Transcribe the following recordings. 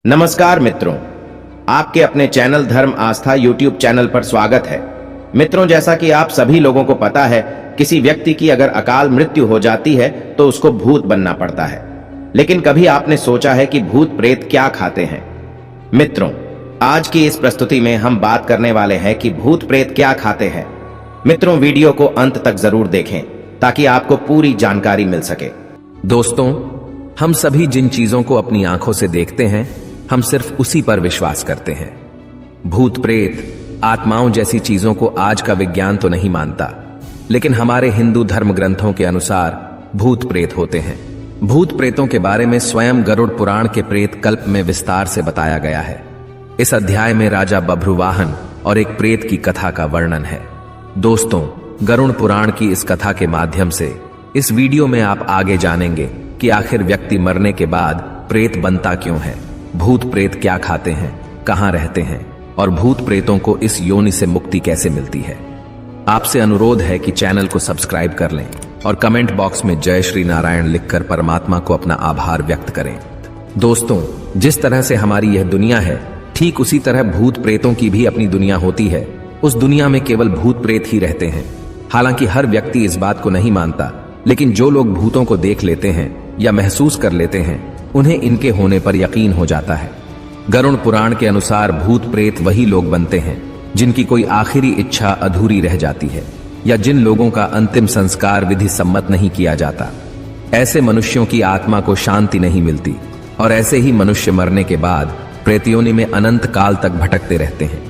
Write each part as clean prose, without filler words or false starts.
नमस्कार मित्रों, आपके अपने चैनल धर्म आस्था यूट्यूब चैनल पर स्वागत है। मित्रों, जैसा कि आप सभी लोगों को पता है, किसी व्यक्ति की अगर अकाल मृत्यु हो जाती है तो उसको भूत बनना पड़ता है। लेकिन कभी आपने सोचा है कि भूत प्रेत क्या खाते हैं? मित्रों, आज की इस प्रस्तुति में हम बात करने वाले हैं कि भूत प्रेत क्या खाते हैं। मित्रों, वीडियो को अंत तक जरूर देखें ताकि आपको पूरी जानकारी मिल सके। दोस्तों, हम सभी जिन चीजों को अपनी आंखों से देखते हैं, हम सिर्फ उसी पर विश्वास करते हैं। भूत प्रेत आत्माओं जैसी चीजों को आज का विज्ञान तो नहीं मानता, लेकिन हमारे हिंदू धर्म ग्रंथों के अनुसार भूत प्रेत होते हैं। भूत प्रेतों के बारे में स्वयं गरुड़ पुराण के प्रेत कल्प में विस्तार से बताया गया है। इस अध्याय में राजा बभ्रुवाहन और एक प्रेत की कथा का वर्णन है। दोस्तों, गरुड़ पुराण की इस कथा के माध्यम से इस वीडियो में आप आगे जानेंगे कि आखिर व्यक्ति मरने के बाद प्रेत बनता क्यों है, भूत प्रेत क्या खाते हैं, कहां रहते हैं और भूत प्रेतों को इस योनि से मुक्ति कैसे मिलती है। आपसे अनुरोध है कि चैनल को सब्सक्राइब कर लें और कमेंट बॉक्स में जय श्री नारायण लिखकर परमात्मा को अपना आभार व्यक्त करें। दोस्तों, जिस तरह से हमारी यह दुनिया है, ठीक उसी तरह भूत प्रेतों की भी अपनी दुनिया होती है। उस दुनिया में केवल भूत प्रेत ही रहते हैं। हालांकि हर व्यक्ति इस बात को नहीं मानता, लेकिन जो लोग भूतों को देख लेते हैं या महसूस कर लेते हैं, उन्हें इनके होने पर यकीन हो जाता है। गरुड़ पुराण के अनुसार भूत प्रेत वही लोग बनते हैं जिनकी कोई आखिरी इच्छा अधूरी रह जाती है या जिन लोगों का अंतिम संस्कार विधि सम्मत नहीं किया जाता। ऐसे मनुष्यों की आत्मा को शांति नहीं मिलती और ऐसे ही मनुष्य मरने के बाद प्रेत योनि में अनंत काल तक भटकते रहते हैं।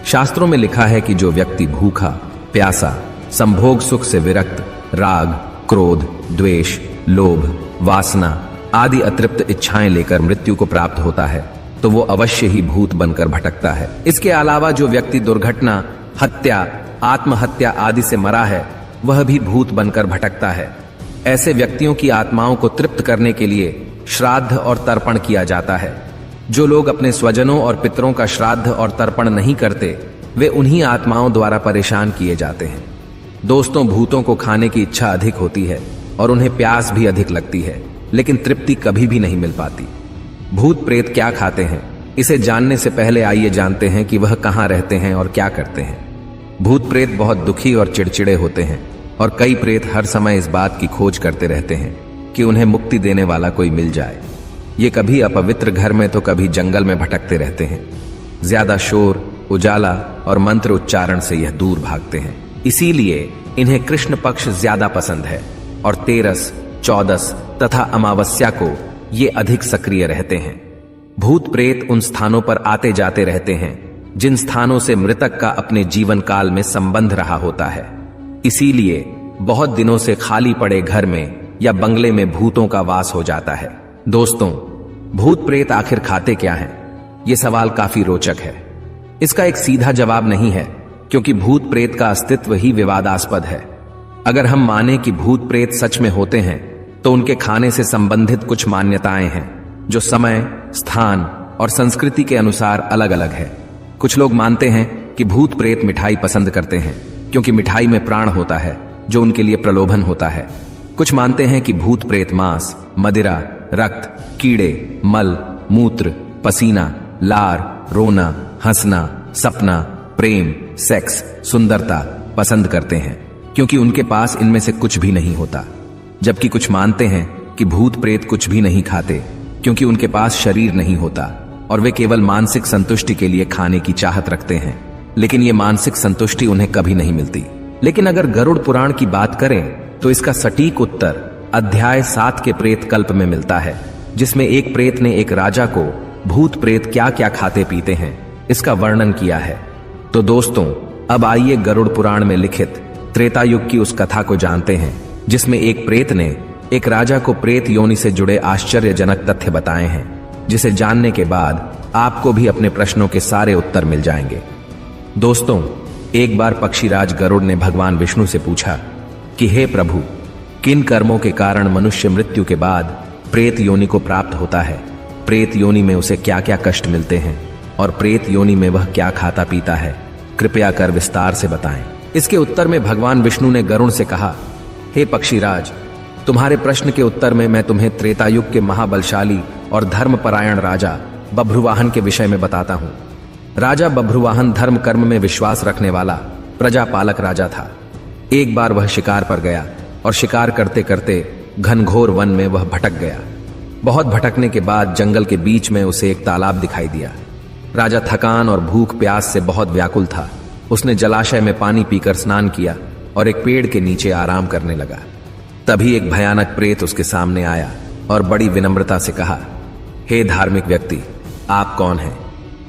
शास्त्रों में लिखा है कि जो व्यक्ति भूखा, प्यासा, संभोग सुख से विरक्त, राग, क्रोध, द्वेष, लोभ, वासना आदि अतृप्त इच्छाएं लेकर मृत्यु को प्राप्त होता है, तो वो अवश्य ही भूत बनकर भटकता है। इसके अलावा जो व्यक्ति दुर्घटना, हत्या, आत्महत्या आदि से मरा है, वह भी भूत बनकर भटकता है। ऐसे व्यक्तियों की आत्माओं को तृप्त करने के लिए श्राद्ध और तर्पण किया जाता है। जो लोग अपने स्वजनों और पितरों का श्राद्ध और तर्पण नहीं करते, वे उन्हीं आत्माओं द्वारा परेशान किए जाते हैं। दोस्तों, भूतों को खाने की इच्छा अधिक होती है और उन्हें प्यास भी अधिक लगती है, लेकिन तृप्ति कभी भी नहीं मिल पाती। भूत प्रेत क्या खाते हैं, इसे जानने से पहले आइए जानते हैं कि वह कहां रहते हैं और क्या करते हैं। भूत प्रेत बहुत दुखी और चिड़चिड़े होते हैं और कई प्रेत हर समय इस बात की खोज करते रहते हैं कि उन्हें मुक्ति देने वाला कोई मिल जाए। ये कभी अपवित्र घर में तो कभी जंगल में भटकते रहते हैं। ज्यादा शोर, उजाला और मंत्र उच्चारण से यह दूर भागते हैं। इसीलिए इन्हें कृष्ण पक्ष ज्यादा पसंद है और तेरस, चौदस तथा अमावस्या को ये अधिक सक्रिय रहते हैं। भूत प्रेत उन स्थानों पर आते जाते रहते हैं जिन स्थानों से मृतक का अपने जीवन काल में संबंध रहा होता है। इसीलिए बहुत दिनों से खाली पड़े घर में या बंगले में भूतों का वास हो जाता है। दोस्तों, भूत प्रेत आखिर खाते क्या हैं? ये सवाल काफी रोचक है। इसका एक सीधा जवाब नहीं है, क्योंकि भूत प्रेत का अस्तित्व ही विवादास्पद है। अगर हम माने कि भूत प्रेत सच में होते हैं, तो उनके खाने से संबंधित कुछ मान्यताएं हैं जो समय, स्थान और संस्कृति के अनुसार अलग अलग है। कुछ लोग मानते हैं कि भूत प्रेत मिठाई पसंद करते हैं, क्योंकि मिठाई में प्राण होता है जो उनके लिए प्रलोभन होता है। कुछ मानते हैं कि भूत प्रेत मांस, मदिरा, रक्त, कीड़े, मल, मूत्र, पसीना, लार, रोना, हंसना, सपना, प्रेम, सेक्स, सुंदरता पसंद करते हैं, क्योंकि उनके पास इनमें से कुछ भी नहीं होता। जबकि कुछ मानते हैं कि भूत प्रेत कुछ भी नहीं खाते, क्योंकि उनके पास शरीर नहीं होता और वे केवल मानसिक संतुष्टि के लिए खाने की चाहत रखते हैं, लेकिन ये मानसिक संतुष्टि उन्हें कभी नहीं मिलती। लेकिन अगर गरुड़ पुराण की बात करें तो इसका सटीक उत्तर अध्याय 7 के प्रेत कल्प में मिलता है, जिसमें एक प्रेत ने एक राजा को भूत प्रेत क्या क्या खाते पीते हैं इसका वर्णन किया है। तो दोस्तों, अब आइए गरुड़ पुराण में लिखित त्रेता युग की उस कथा को जानते हैं, जिसमें एक प्रेत ने एक राजा को प्रेत योनि से जुड़े आश्चर्यजनक तथ्य बताए हैं, जिसे जानने के बाद आपको भी अपने प्रश्नों के सारे उत्तर मिल जाएंगे। दोस्तों, एक बार पक्षीराज गरुड़ ने भगवान विष्णु से पूछा कि हे प्रभु, किन कर्मों के कारण मनुष्य मृत्यु के बाद प्रेत योनि को प्राप्त होता है? प्रेत योनि में उसे क्या क्या कष्ट मिलते हैं और प्रेत योनि में वह क्या खाता पीता है? कृपया कर विस्तार से बताएं। इसके उत्तर में भगवान विष्णु ने गरुड़ से कहा, हे पक्षीराज, तुम्हारे प्रश्न के उत्तर में मैं तुम्हें त्रेता युग के महाबलशाली और धर्मपरायण राजा बभ्रुवाहन के विषय में बताता हूं। राजा बभ्रुवाहन धर्म कर्म में विश्वास रखने वाला प्रजापालक राजा था। एक बार वह शिकार पर गया और शिकार करते करते घनघोर वन में वह भटक गया। बहुत भटकने के बाद जंगल के बीच में उसे एक तालाब दिखाई दिया। राजा थकान और भूख प्यास से बहुत व्याकुल था। उसने जलाशय में पानी पीकर स्नान किया और एक पेड़ के नीचे आराम करने लगा। तभी एक भयानक प्रेत उसके सामने आया और बड़ी विनम्रता से कहा, हे धार्मिक व्यक्ति, आप कौन हैं?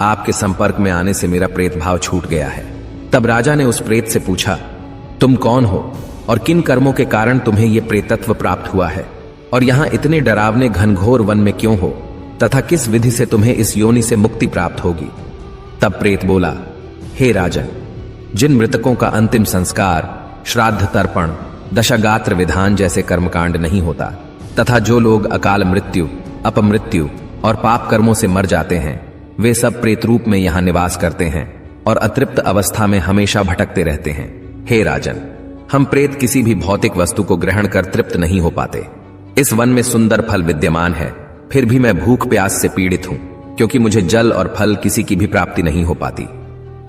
आपके संपर्क में आने से मेरा प्रेत भाव छूट गया है। तब राजा ने उस प्रेत से पूछा, तुम कौन हो और किन कर्मों के कारण तुम्हें यह प्रेतत्व प्राप्त हुआ है, और यहां इतने डरावने घनघोर वन में क्यों हो, तथा किस विधि से तुम्हें इस योनि से मुक्ति प्राप्त होगी? तब प्रेत बोला, हे राजन, जिन मृतकों का अंतिम संस्कार, श्राद्ध तर्पण, दशागात्र विधान जैसे कर्मकांड नहीं होता, तथा जो लोग अकाल मृत्यु, अपमृत्यु और पाप कर्मों से मर जाते हैं, वे सब प्रेत रूप में यहां निवास करते हैं और अतृप्त अवस्था में हमेशा भटकते रहते हैं। हे राजन, हम प्रेत किसी भी भौतिक वस्तु को ग्रहण कर तृप्त नहीं हो पाते। इस वन में सुंदर फल विद्यमान है, फिर भी मैं भूख प्यास से पीड़ित हूं, क्योंकि मुझे जल और फल किसी की भी प्राप्ति नहीं हो पाती।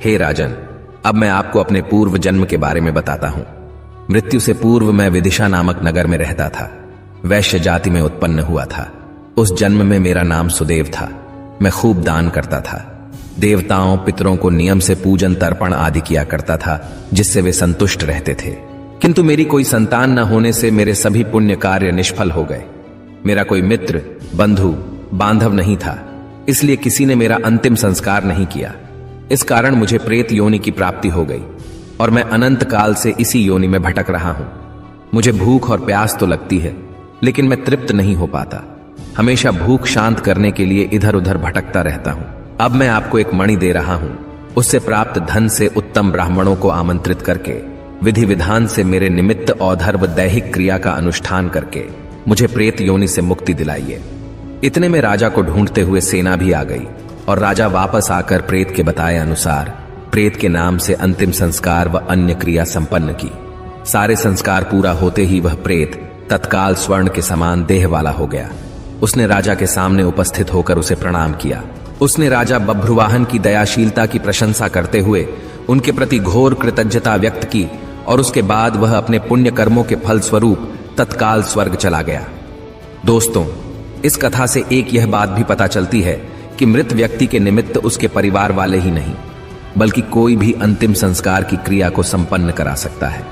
हे राजन, अब मैं आपको अपने पूर्व जन्म के बारे में बताता हूं। मृत्यु से पूर्व मैं विदिशा नामक नगर में रहता था। वैश्य जाति में उत्पन्न हुआ था। उस जन्म में मेरा नाम सुदेव था। मैं खूब दान करता था। देवताओं पितरों को नियम से पूजन तर्पण आदि किया करता था, जिससे वे संतुष्ट रहते थे। किंतु मेरी कोई संतान न होने से मेरे सभी पुण्य कार्य निष्फल हो गए। मेरा कोई मित्र, बंधु, बांधव नहीं था, इसलिए किसी ने मेरा अंतिम संस्कार नहीं किया। इस कारण मुझे प्रेत योनि की प्राप्ति हो गई और मैं अनंत काल से इसी योनि में भटक रहा हूं। मुझे भूख और प्यास तो लगती है, लेकिन मैं तृप्त नहीं हो पाता। हमेशा भूख शांत करने के लिए इधर उधर भटकता रहता हूं। अब मैं आपको एक मणि दे रहा हूं। उससे प्राप्त धन से उत्तम ब्राह्मणों को आमंत्रित करके विधि विधान से मेरे निमित्त औधर व दैहिक क्रिया का अनुष्ठान करके मुझे प्रेत योनि से मुक्ति दिलाइए। इतने में राजा को ढूंढते हुए सेना भी आ गई और राजा वापस आकर प्रेत के बताए अनुसार प्रेत के नाम से अंतिम संस्कार व अन्य क्रिया संपन्न की। सारे संस्कार पूरा होते ही वह प्रेत तत्काल स्वर्ण के समान देह वाला हो गया। उसने राजा के सामने उपस्थित होकर उसे प्रणाम किया। उसने राजा बभ्रुवाहन की दयाशीलता की प्रशंसा करते हुए उनके प्रति घोर कृतज्ञता व्यक्त की और उसके बाद वह अपने पुण्य कर्मों के फल स्वरूप तत्काल स्वर्ग चला गया। दोस्तों, इस कथा से एक यह बात भी पता चलती है कि मृत व्यक्ति के निमित्त उसके परिवार वाले ही नहीं, बल्कि कोई भी अंतिम संस्कार की क्रिया को संपन्न करा सकता है।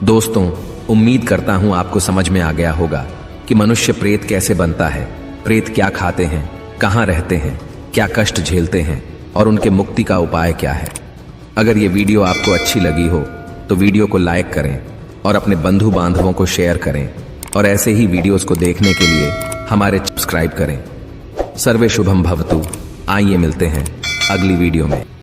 दोस्तों, उम्मीद करता हूं आपको समझ में आ गया होगा कि मनुष्य प्रेत कैसे बनता है, प्रेत क्या खाते हैं, कहां रहते हैं, क्या कष्ट झेलते हैं और उनके मुक्ति का उपाय क्या है। अगर ये वीडियो आपको अच्छी लगी हो तो वीडियो को लाइक करें और अपने बंधु बांधवों को शेयर करें और ऐसे ही वीडियोस को देखने के लिए हमारे सब्सक्राइब करें। सर्वे शुभम भवतु। आइए मिलते हैं अगली वीडियो में।